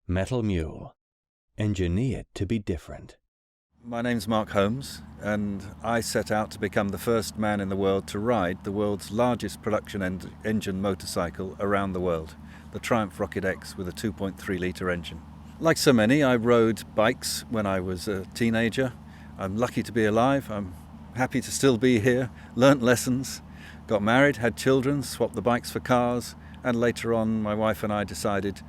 Metal Mule. Engineered to be different. My name's Mark Holmes, and I set out to become the first man in the world to ride the world's largest production engine motorcycle around the world, the Triumph Rocket X with a 2.3 litre engine. Like so many, I rode bikes when I was a teenager. I'm lucky to be alive. I'm happy to still be here, learnt lessons, got married, had children, swapped the bikes for cars, and later on my wife and I decided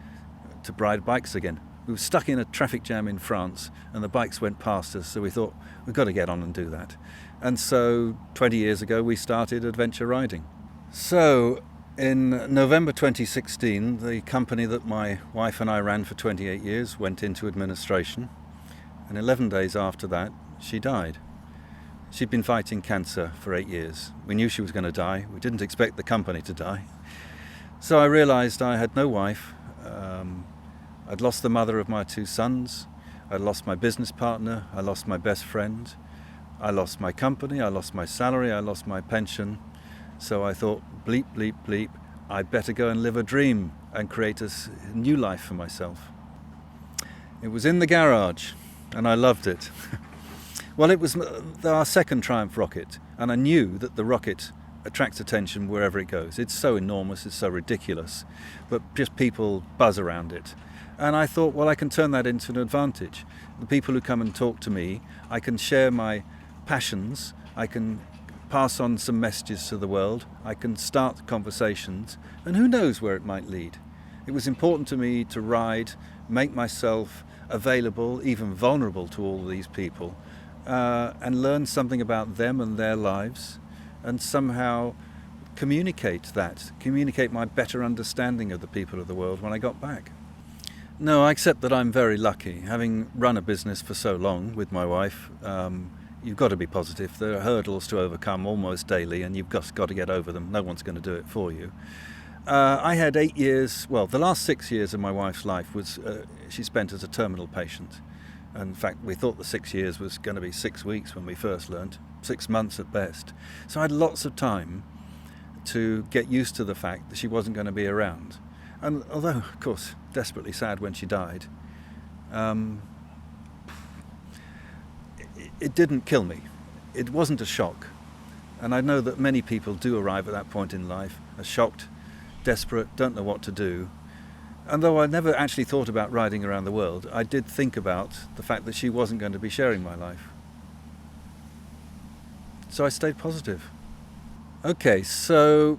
to ride bikes again. We were stuck in a traffic jam in France and the bikes went past us, so we thought we've got to get on and do that. And so 20 years ago we started adventure riding. So in November 2016, the company that my wife and I ran for 28 years went into administration, and 11 days after that she died. She'd been fighting cancer for 8 years. We knew she was going to die. We didn't expect the company to die. So I realised I had no wife. I'd lost the mother of my 2 sons, I'd lost my business partner, I lost my best friend, I lost my company, I lost my salary, I lost my pension. So I thought, bleep, bleep, bleep, I'd better go and live a dream and create a new life for myself. It was in the garage, and I loved it. Well, it was our second Triumph rocket, and I knew that the rocket attracts attention wherever it goes. It's so enormous, it's so ridiculous, but just people buzz around it. And I thought, well, I can turn that into an advantage. The people who come and talk to me, I can share my passions, I can pass on some messages to the world, I can start conversations, and who knows where it might lead. It was important to me to ride, make myself available, even vulnerable to all these people, and learn something about them and their lives, and somehow communicate my better understanding of the people of the world when I got back. No, I accept that I'm very lucky. Having run a business for so long with my wife, you've got to be positive. There are hurdles to overcome almost daily, and you've got to get over them. No one's going to do it for you. I had 8 years, well, the last 6 years of my wife's life was she spent as a terminal patient. In fact, we thought the 6 years was going to be 6 weeks when we first learned, 6 months at best. So I had lots of time to get used to the fact that she wasn't going to be around. And although, of course, desperately sad when she died, it didn't kill me. It wasn't a shock. And I know that many people do arrive at that point in life, are shocked, desperate, don't know what to do. And though I never actually thought about riding around the world, I did think about the fact that she wasn't going to be sharing my life. So I stayed positive. Okay, so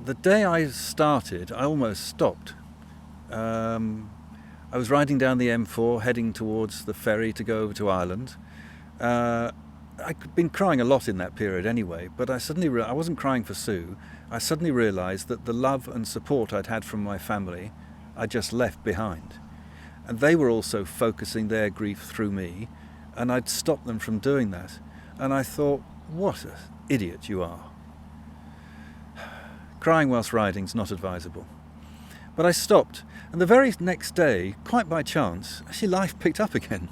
the day I started, I almost stopped. I was riding down the M4, heading towards the ferry to go over to Ireland. I'd been crying a lot in that period anyway, but I wasn't crying for Sue. I suddenly realised that the love and support I'd had from my family, I just left behind. And they were also focusing their grief through me, and I'd stopped them from doing that. And I thought, what an idiot you are. Crying whilst riding's not advisable. But I stopped, and the very next day, quite by chance, actually life picked up again.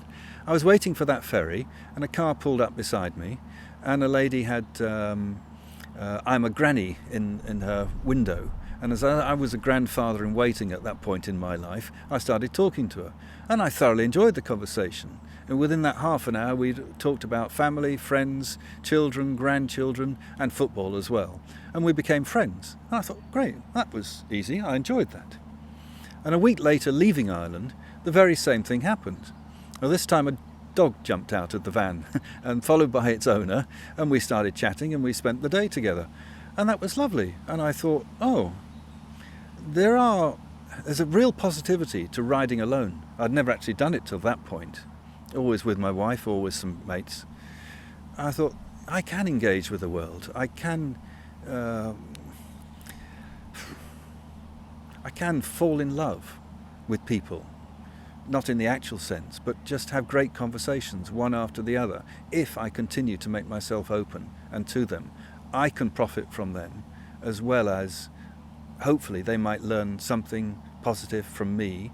I was waiting for that ferry, and a car pulled up beside me, and a lady had I'm a granny in her window. And as I was a grandfather in waiting at that point in my life, I started talking to her. And I thoroughly enjoyed the conversation. And within that half an hour, we'd talked about family, friends, children, grandchildren, and football as well. And we became friends. And I thought, great, that was easy. I enjoyed that. And a week later, leaving Ireland, the very same thing happened. Well, this time a dog jumped out of the van and followed by its owner, and we started chatting and we spent the day together. And that was lovely. And I thought, oh, there's a real positivity to riding alone. I'd never actually done it till that point, always with my wife or with some mates. I thought, I can engage with the world. I can fall in love with people, not in the actual sense, but just have great conversations one after the other. If I continue to make myself open and to them, I can profit from them, as well as hopefully they might learn something positive from me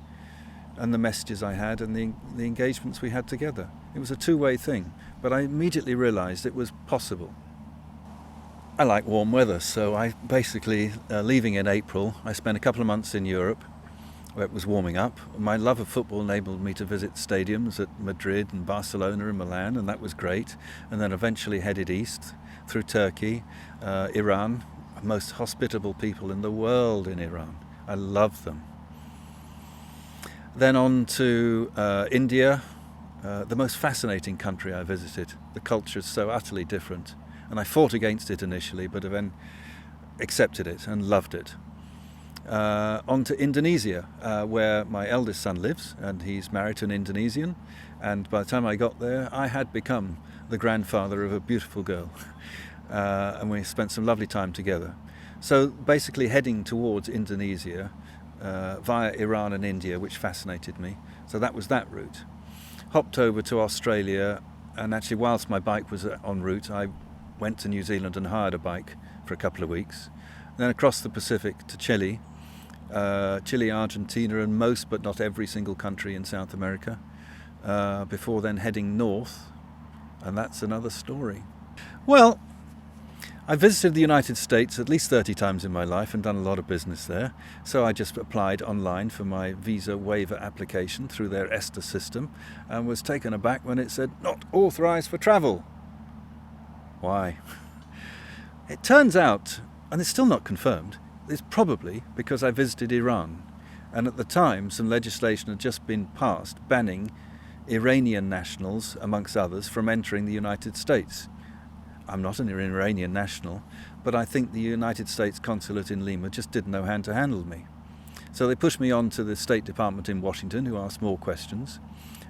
and the messages I had and the engagements we had together. It was a two-way thing, but I immediately realised it was possible. I like warm weather, so I basically, leaving in April, I spent a couple of months in Europe. where it was warming up. My love of football enabled me to visit stadiums at Madrid and Barcelona and Milan, and that was great. And then eventually headed east through Turkey, Iran, most hospitable people in the world in Iran. I love them. Then on to India, the most fascinating country I visited. The culture is so utterly different, and I fought against it initially, but then accepted it and loved it. On to Indonesia, where my eldest son lives, and he's married to an Indonesian, and by the time I got there I had become the grandfather of a beautiful girl. And we spent some lovely time together. So basically heading towards Indonesia via Iran and India, which fascinated me. So that was that route. Hopped over to Australia, and actually whilst my bike was en route, I went to New Zealand and hired a bike for a couple of weeks. Then across the Pacific to Chile, Argentina, and most but not every single country in South America, before then heading north, and that's another story. Well, I visited the United States at least 30 times in my life and done a lot of business there, so I just applied online for my visa waiver application through their ESTA system and was taken aback when it said, "Not authorised for travel." Why? It turns out, and it's still not confirmed, it's probably because I visited Iran, and at the time some legislation had just been passed banning Iranian nationals, amongst others, from entering the United States. I'm not an Iranian national, but I think the United States consulate in Lima just didn't know how to handle me. So they pushed me on to the State Department in Washington, who asked more questions,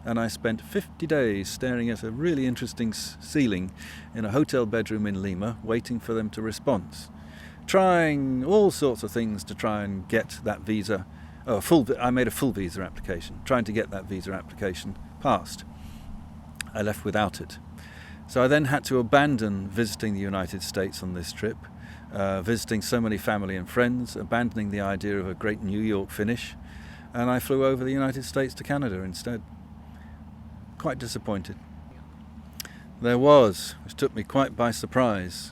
and I spent 50 days staring at a really interesting ceiling in a hotel bedroom in Lima, waiting for them to respond, trying all sorts of things to try and get that visa. I made a full visa application, trying to get that visa application passed. I left without it. So I then had to abandon visiting the United States on this trip, visiting so many family and friends, abandoning the idea of a great New York finish, and I flew over the United States to Canada instead. Quite disappointed. Which took me quite by surprise.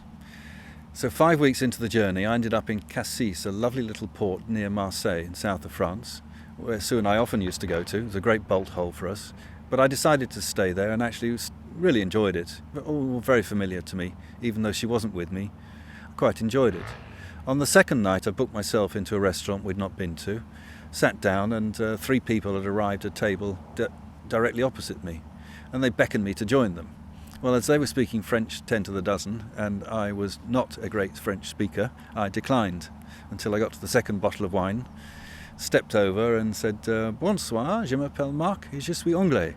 So 5 weeks into the journey, I ended up in Cassis, a lovely little port near Marseille in south of France, where Sue and I often used to go to. It was a great bolt hole for us. But I decided to stay there and actually really enjoyed it. All very familiar to me, even though she wasn't with me. I quite enjoyed it. On the second night, I booked myself into a restaurant we'd not been to, sat down, and 3 people had arrived at a table directly opposite me, and they beckoned me to join them. Well, as they were speaking French 10 to the dozen, and I was not a great French speaker, I declined until I got to the second bottle of wine, stepped over and said, "Bonsoir, je m'appelle Marc et je suis anglais."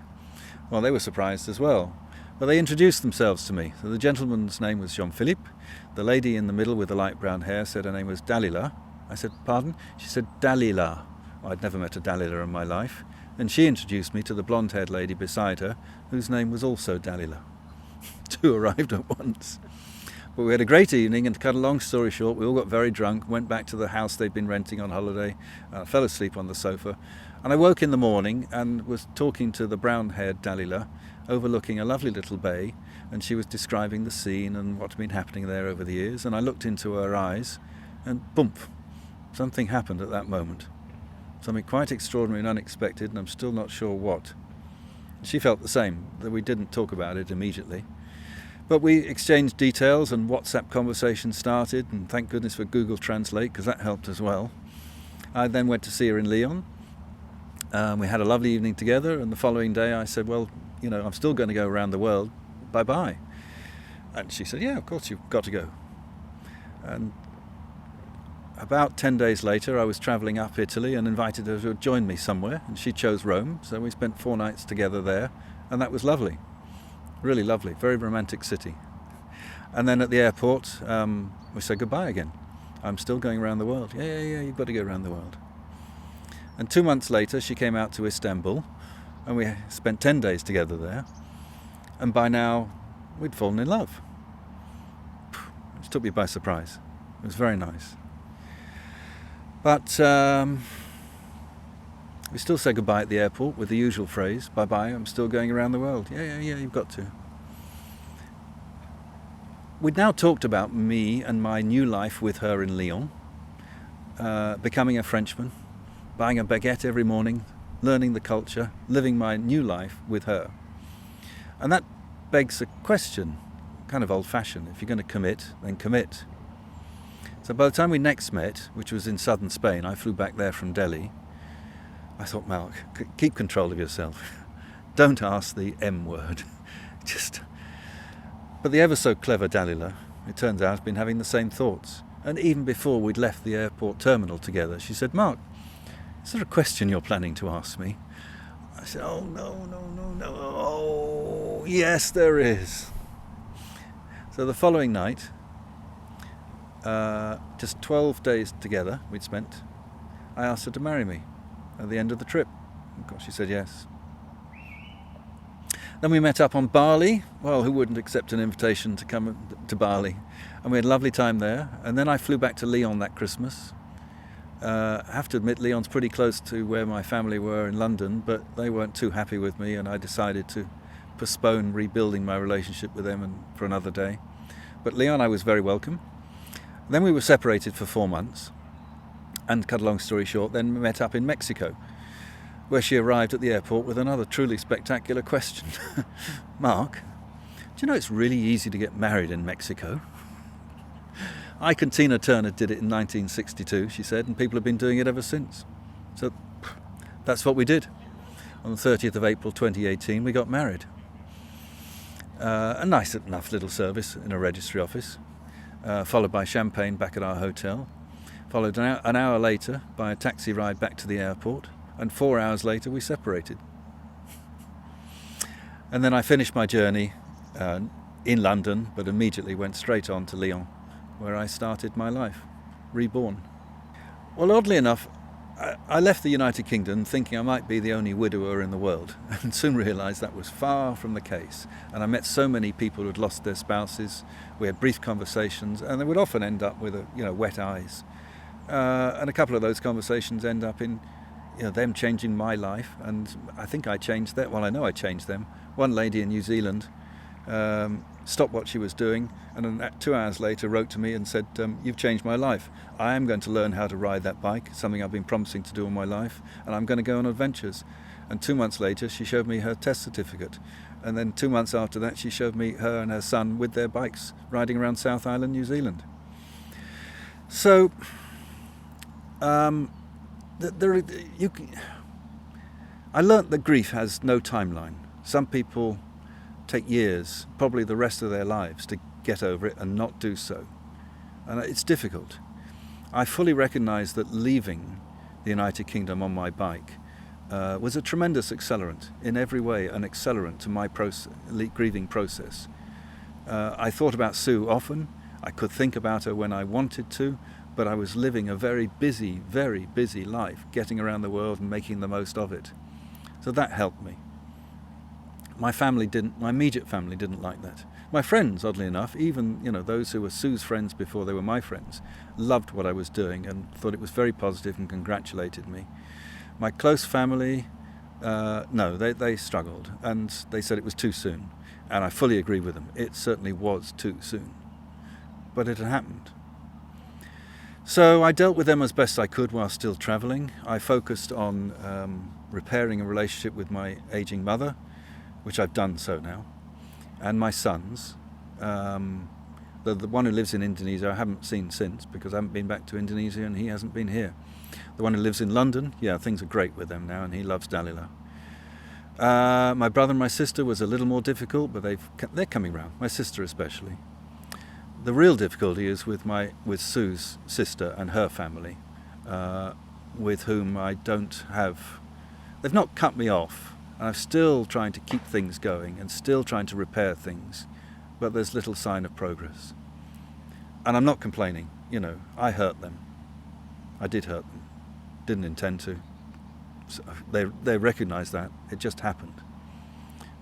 Well, they were surprised as well. But they introduced themselves to me. So the gentleman's name was Jean-Philippe. The lady in the middle with the light brown hair said her name was Dalila. I said, "Pardon?" She said, "Dalila." I'd never met a Dalila in my life. And she introduced me to the blonde-haired lady beside her, whose name was also Dalila. 2 arrived at once. But we had a great evening, and to cut a long story short, we all got very drunk, went back to the house they'd been renting on holiday, fell asleep on the sofa, and I woke in the morning and was talking to the brown-haired Dalila, overlooking a lovely little bay, and she was describing the scene and what had been happening there over the years, and I looked into her eyes, and boom, something happened at that moment. Something quite extraordinary and unexpected, and I'm still not sure what. She felt the same, that we didn't talk about it immediately. But we exchanged details, and WhatsApp conversations started, and thank goodness for Google Translate, because that helped as well. I then went to see her in Lyon. We had a lovely evening together, and the following day I said, "Well, I'm still going to go around the world. Bye-bye." And she said, "Yeah, of course, you've got to go." And about 10 days later, I was travelling up Italy and invited her to join me somewhere, and she chose Rome, so we spent 4 nights together there, and that was lovely. Really lovely, very romantic city. And then at the airport, we said goodbye again. "I'm still going around the world." Yeah, you've got to go around the world. And 2 months later, she came out to Istanbul, and we spent 10 days together there. And by now, we'd fallen in love. Which took me by surprise. It was very nice. But we still say goodbye at the airport with the usual phrase, "Bye-bye, I'm still going around the world." Yeah, you've got to. We'd now talked about me and my new life with her in Lyon, becoming a Frenchman, buying a baguette every morning, learning the culture, living my new life with her. And that begs a question, kind of old-fashioned. If you're going to commit, then commit. So by the time we next met, which was in southern Spain, I flew back there from Delhi, I thought, Mark, keep control of yourself. Don't ask the M word. But the ever so clever Dalila, it turns out, has been having the same thoughts. And even before we'd left the airport terminal together, she said, Mark, is there a question you're planning to ask me? I said, oh, no. Oh, yes, there is. So the following night, just 12 days together we'd spent, I asked her to marry me at the end of the trip. Of course, she said yes. Then we met up on Bali. Well, who wouldn't accept an invitation to come to Bali? And we had a lovely time there. And then I flew back to Lyon that Christmas. I have to admit, Lyon's pretty close to where my family were in London, but they weren't too happy with me, and I decided to postpone rebuilding my relationship with them for another day. But Lyon, I was very welcome. Then we were separated for 4 months, and cut a long story short, then we met up in Mexico, where she arrived at the airport with another truly spectacular question. Mark, do you know it's really easy to get married in Mexico? Ike and Tina Turner did it in 1962, she said, and people have been doing it ever since. So that's what we did. On the 30th of April 2018, we got married. A nice enough little service in a registry office, followed by champagne back at our hotel, followed an hour later by a taxi ride back to the airport, and 4 hours later we separated. And then I finished my journey in London, but immediately went straight on to Lyon, where I started my life, reborn. Well, oddly enough, I left the United Kingdom thinking I might be the only widower in the world, and soon realised that was far from the case. And I met so many people who had lost their spouses. We had brief conversations, and they would often end up with wet eyes. And a couple of those conversations end up in them changing my life, and I think I changed that. Well, I know I changed them. One lady in New Zealand stopped what she was doing, and then 2 hours later wrote to me and said, you've changed my life. I am going to learn how to ride that bike, something I've been promising to do all my life, and I'm going to go on adventures. And 2 months later she showed me her test certificate, and then 2 months after that she showed me her and her son with their bikes riding around South Island, New Zealand. So I learnt that grief has no timeline. Some people take years, probably the rest of their lives, to get over it and not do so. And it's difficult. I fully recognise that leaving the United Kingdom on my bike was a tremendous accelerant, in every way an accelerant to my grieving process. I thought about Sue often. I could think about her when I wanted to, but I was living a very busy life, getting around the world and making the most of it. So that helped me. My immediate family didn't like that. My friends, oddly enough, even those who were Sue's friends before they were my friends, loved what I was doing and thought it was very positive and congratulated me. My close family, no, they struggled, and they said it was too soon. And I fully agree with them. It certainly was too soon. But it had happened. So I dealt with them as best I could while still travelling. I focused on repairing a relationship with my ageing mother, which I've done so now, and my sons. The one who lives in Indonesia I haven't seen since, because I haven't been back to Indonesia and he hasn't been here. The one who lives in London, things are great with them now, and he loves Dalila. My brother and my sister was a little more difficult, but they're coming round, my sister especially. The real difficulty is with Sue's sister and her family, with whom I don't have... They've not cut me off, and I'm still trying to keep things going and still trying to repair things, but there's little sign of progress. And I'm not complaining, I hurt them. I did hurt them. Didn't intend to. So they recognise that. It just happened.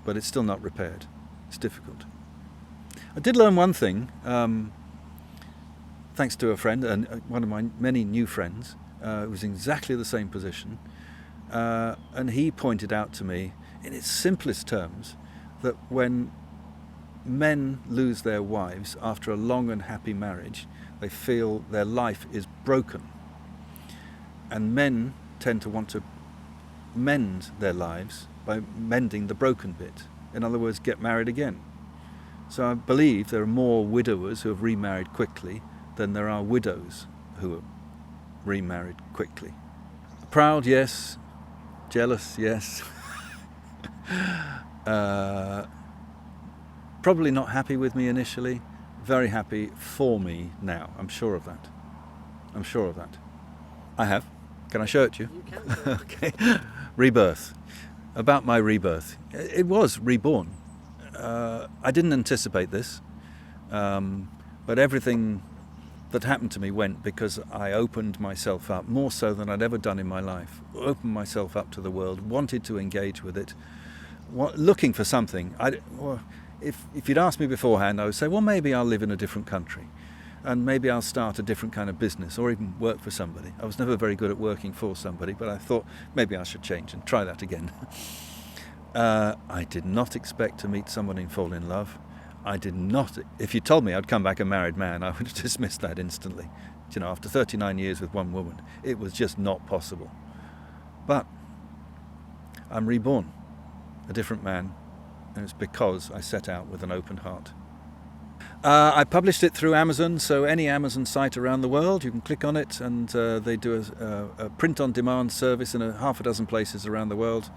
But it's still not repaired. It's difficult. I did learn one thing, thanks to a friend, and one of my many new friends, who was in exactly the same position, and he pointed out to me, in its simplest terms, that when men lose their wives after a long and happy marriage, they feel their life is broken. And men tend to want to mend their lives by mending the broken bit. In other words, get married again. So I believe there are more widowers who have remarried quickly than there are widows who have remarried quickly. Proud, yes. Jealous, yes. Probably not happy with me initially. Very happy for me now. I'm sure of that. I have. Can I show it to you? You can show it. Okay. Rebirth. About my rebirth. It was reborn. I didn't anticipate this, but everything that happened to me went because I opened myself up, more so than I'd ever done in my life. Opened myself up to the world, wanted to engage with it, looking for something. If you'd asked me beforehand, I would say, well, maybe I'll live in a different country, and maybe I'll start a different kind of business, or even work for somebody. I was never very good at working for somebody, but I thought maybe I should change and try that again. I did not expect to meet someone and fall in love. I did not. If you told me I'd come back a married man, I would have dismissed that instantly. You know, after 39 years with one woman, it was just not possible. But I'm reborn, a different man, and it's because I set out with an open heart. I published it through Amazon, so any Amazon site around the world, you can click on it, and they do a print-on-demand service in half a dozen places around the world.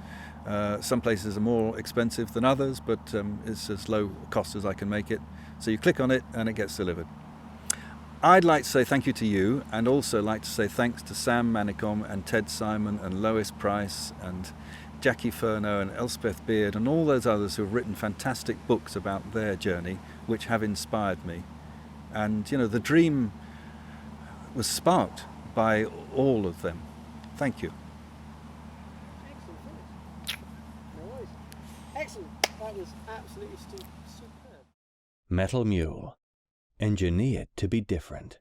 Some places are more expensive than others, but it's as low cost as I can make it. So you click on it and it gets delivered. I'd like to say thank you to you, and also like to say thanks to Sam Manicom and Ted Simon and Lois Price and Jackie Furno and Elspeth Beard and all those others who have written fantastic books about their journey, which have inspired me. And, you know, the dream was sparked by all of them. Thank you. Excellent finish. No worries. Excellent. That was absolutely superb. Metal Mule. Engineered to be different.